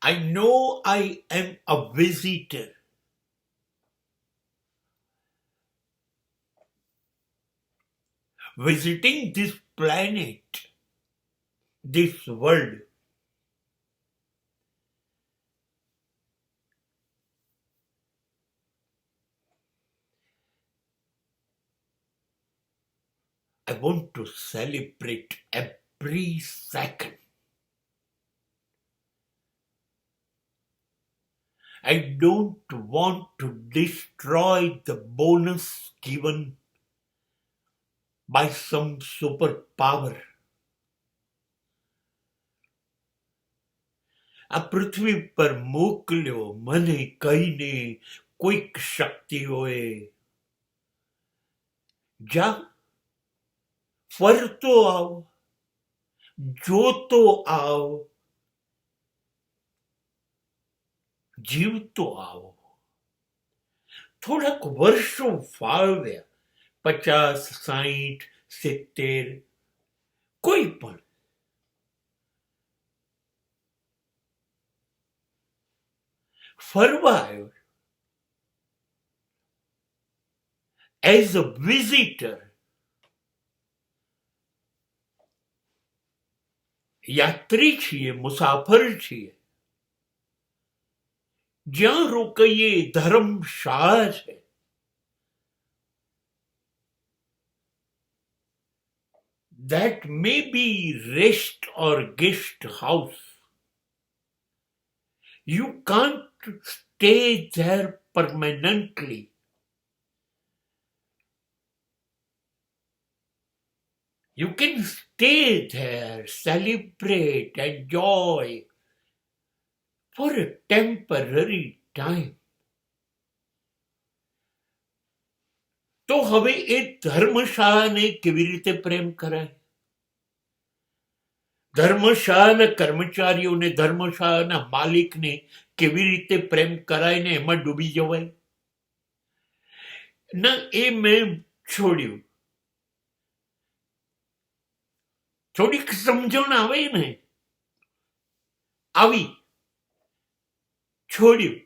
I know I am a visitor. Visiting this planet, this world. I want to celebrate every second. I don't want to destroy the bonus given by some superpower. આ પૃથ્વી પર મોકલ્યો મને કહીને કોઈક શક્તિઓએ. જા ફરતો આવ, જોતો આવ, જીવતો આવો. થોડાક વર્ષો ફાળવ્યા, 50, 60, 70, કોઈ પણ. ફરવા આવ્યો એઝ અ વિઝિટર. યાત્રી છીએ, મુસાફર છીએ. જ્યાં રોકાઈએ ધર્મશાળા છે. That may be rest or guest house. You can't stay there permanently. You can stay there, celebrate, enjoy for a temporary time. તો હવે એ ધર્મશાળાને કેવી રીતે પ્રેમ કરાય? ધર્મશાળાના કર્મચારીઓને, ધર્મશાળાના માલિકને કેવી રીતે પ્રેમ કરાય ને એમાં ડૂબી જવાય? ના, એ મેં છોડ્યું. થોડીક સમજણ આવે ને, આવી, છોડ્યું.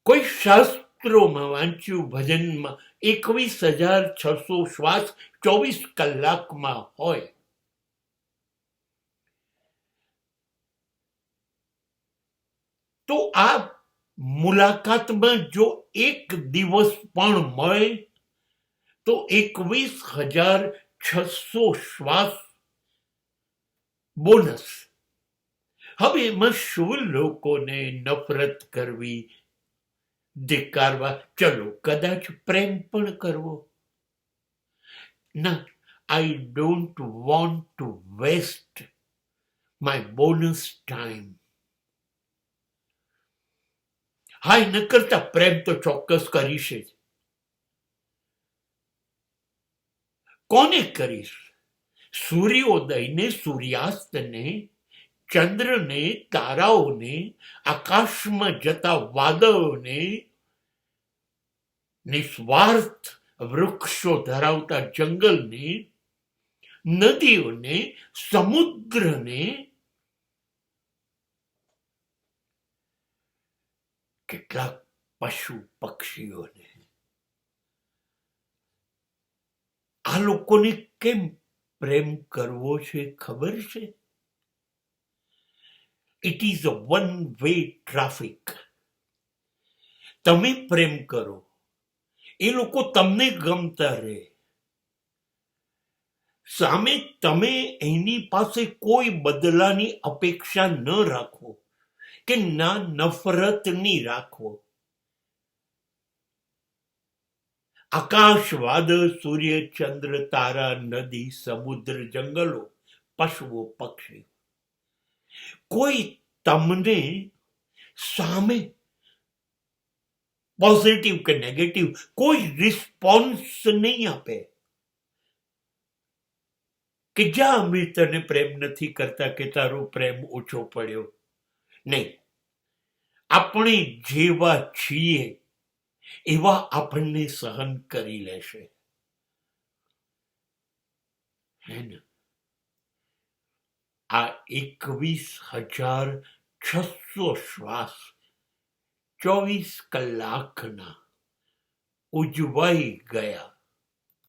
કોઈ શાસ્ત્રોમાં વાંચ્યું, ભજનમાં 21,600 શ્વાસ 24 કલાકમાં હોય. તો આ મુલાકાતમાં જો એક દિવસ પણ મળે તો 21,600 શ્વાસ બોનસ. હવે એમાં શું લોકોને નફરત કરવી, ધિક્કારવા? ચલો, કદાચ પ્રેમ પણ કરવો. ના, I don't want to waste my bonus time. હા, ન કરતા પ્રેમ તો ચોક્કસ કરીશ જ. કોને કરીશ? સૂર્યોદયને, સૂર્યાસ્તને, ચંદ્રને, તારાઓને, આકાશમાં જતા વાદળોને, નિસ્વાર્થ વૃક્ષો ધરાવતા જંગલને, નદીઓને, સમુદ્રને, કેટલાક પશુ પક્ષીઓને. આ લોકોને કેમ પ્રેમ કરવો છે ખબર છે? It is a one way traffic. તમે પ્રેમ કરો, એ લોકો તમને ગમતા રહે. સામે તમે એની પાસે કોઈ બદલાની અપેક્ષા ન રાખો કે ના નફરતની રાખો. આકાશ, વાદળ, સૂર્ય, ચંદ્ર, તારા, નદી, સમુદ્ર, જંગલો, પશુઓ, પક્ષી, કોઈ તમને સામે પોઝિટિવ કે નેગેટિવ કોઈ રિસ્પોન્સ નહીં આપે કે જા અમે તને પ્રેમ નથી કરતા કે તારો પ્રેમ ઓછો પડ્યો. નહીં, આપણે જેવા છીએ એવા આપણને સહન કરી લેશે. હે ને? આ 21,600 શ્વાસ 24 કલાકના ઉજવાઈ ગયા.